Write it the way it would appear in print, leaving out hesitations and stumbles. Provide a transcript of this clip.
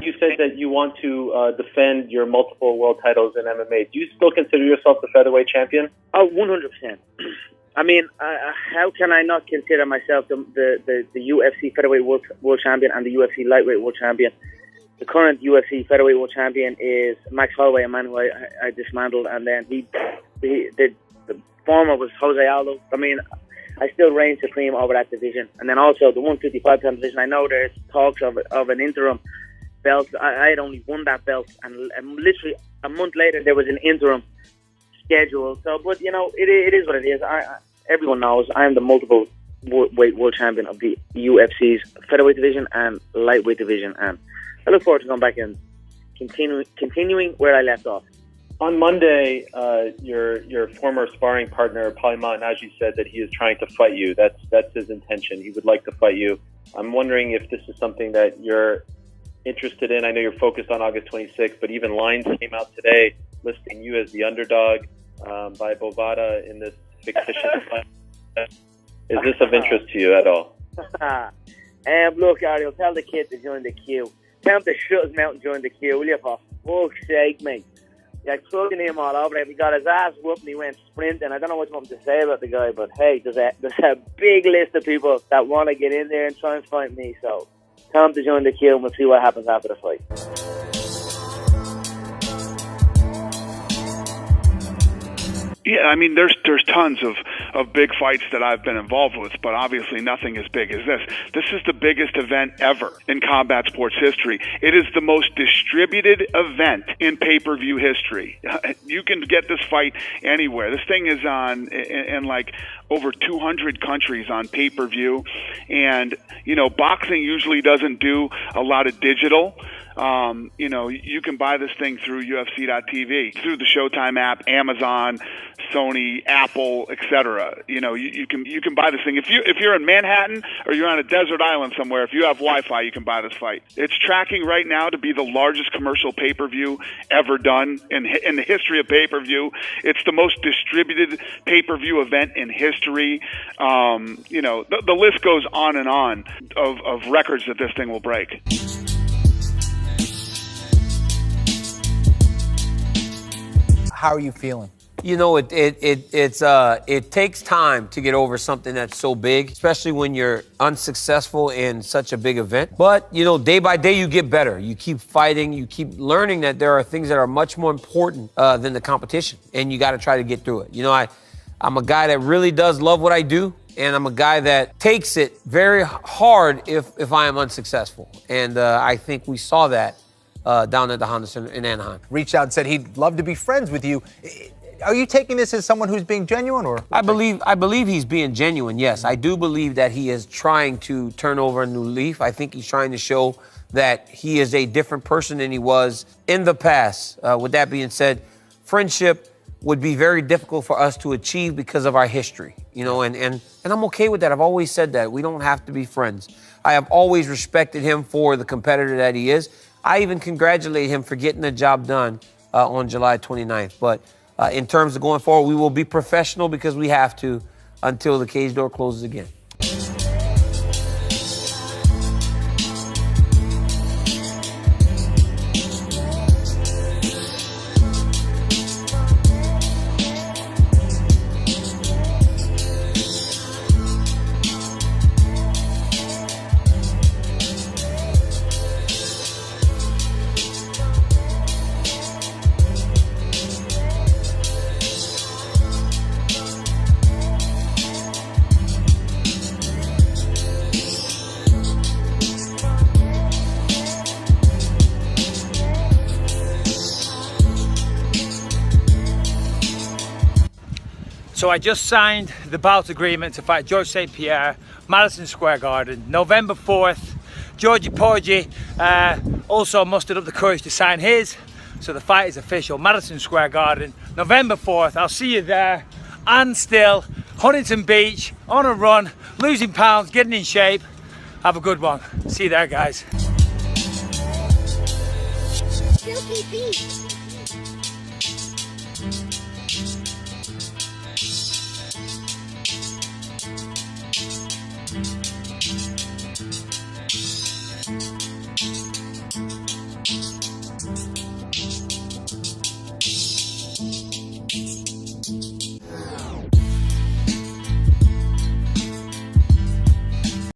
you said that you want to defend your multiple world titles in MMA. Do you still consider yourself the featherweight champion? Oh, 100%. I mean, how can I not consider myself the UFC featherweight world champion and the UFC lightweight world champion? The current UFC featherweight world champion is Max Holloway, a man who I dismantled, and then the former was Jose Aldo. I mean, I still reign supreme over that division. And then also the 155 pound division, I know there's talks of an interim belt. I had only won that belt, and literally a month later there was an interim schedule. So, but you know, it is what it is. Everyone knows I am the multiple weight world champion of the UFC's featherweight division and lightweight division, and I look forward to going back and continuing where I left off. On Monday, your former sparring partner, Paulie Malignaggi, said that he is trying to fight you. That's his intention. He would like to fight you. I'm wondering if this is something that you're interested in. I know you're focused on August 26th, but even lines came out today listing you as the underdog by Bovada in this fictitious fight. Is this of interest to you at all? Look, Ariel, tell the kid to join the queue. Tell him to shut his mouth and join the queue, will you, for fuck's sake, mate? You're plugging him all over it. He got his ass whooped and he went sprinting. I don't know what you want to say about the guy, but hey, there's a big list of people that want to get in there and try and fight me. So tell him to join the queue and we'll see what happens after the fight. Yeah, I mean, there's tons of big fights that I've been involved with, but obviously nothing as big as this. This is the biggest event ever in combat sports history. It is the most distributed event in pay-per-view history. You can get this fight anywhere. This thing is on in like over 200 countries on pay-per-view, and you know, boxing usually doesn't do a lot of digital. You know, you can buy this thing through UFC.tv, through the Showtime app, Amazon, Sony, Apple, etc. You know, you can buy this thing. If you're in Manhattan or you're on a desert island somewhere, if you have Wi-Fi, you can buy this fight. It's tracking right now to be the largest commercial pay-per-view ever done in the history of pay-per-view. It's the most distributed pay-per-view event in history. You know, the list goes on and on of records that this thing will break. How are you feeling? You know, it takes time to get over something that's so big, especially when you're unsuccessful in such a big event. But, you know, day by day you get better. You keep fighting, you keep learning that there are things that are much more important than the competition, and you got to try to get through it. You know, I'm a guy that really does love what I do, and I'm a guy that takes it very hard if I am unsuccessful. And I think we saw that down at the Honda Center in Anaheim. Reached out and said he'd love to be friends with you. Are you taking this as someone who's being genuine, or? I believe he's being genuine, yes. I do believe that he is trying to turn over a new leaf. I think he's trying to show that he is a different person than he was in the past. With that being said, friendship would be very difficult for us to achieve because of our history, you know, and I'm okay with that. I've always said that. We don't have to be friends. I have always respected him for the competitor that he is. I even congratulate him for getting the job done on July 29th. But in terms of going forward, we will be professional because we have to until the cage door closes again. So I just signed the bout agreement to fight George St. Pierre, Madison Square Garden, November 4th. Georgie Porgy also mustered up the courage to sign his. So the fight is official, Madison Square Garden, November 4th. I'll see you there. And still, Huntington Beach, on a run, losing pounds, getting in shape. Have a good one. See you there, guys. Silky Beach.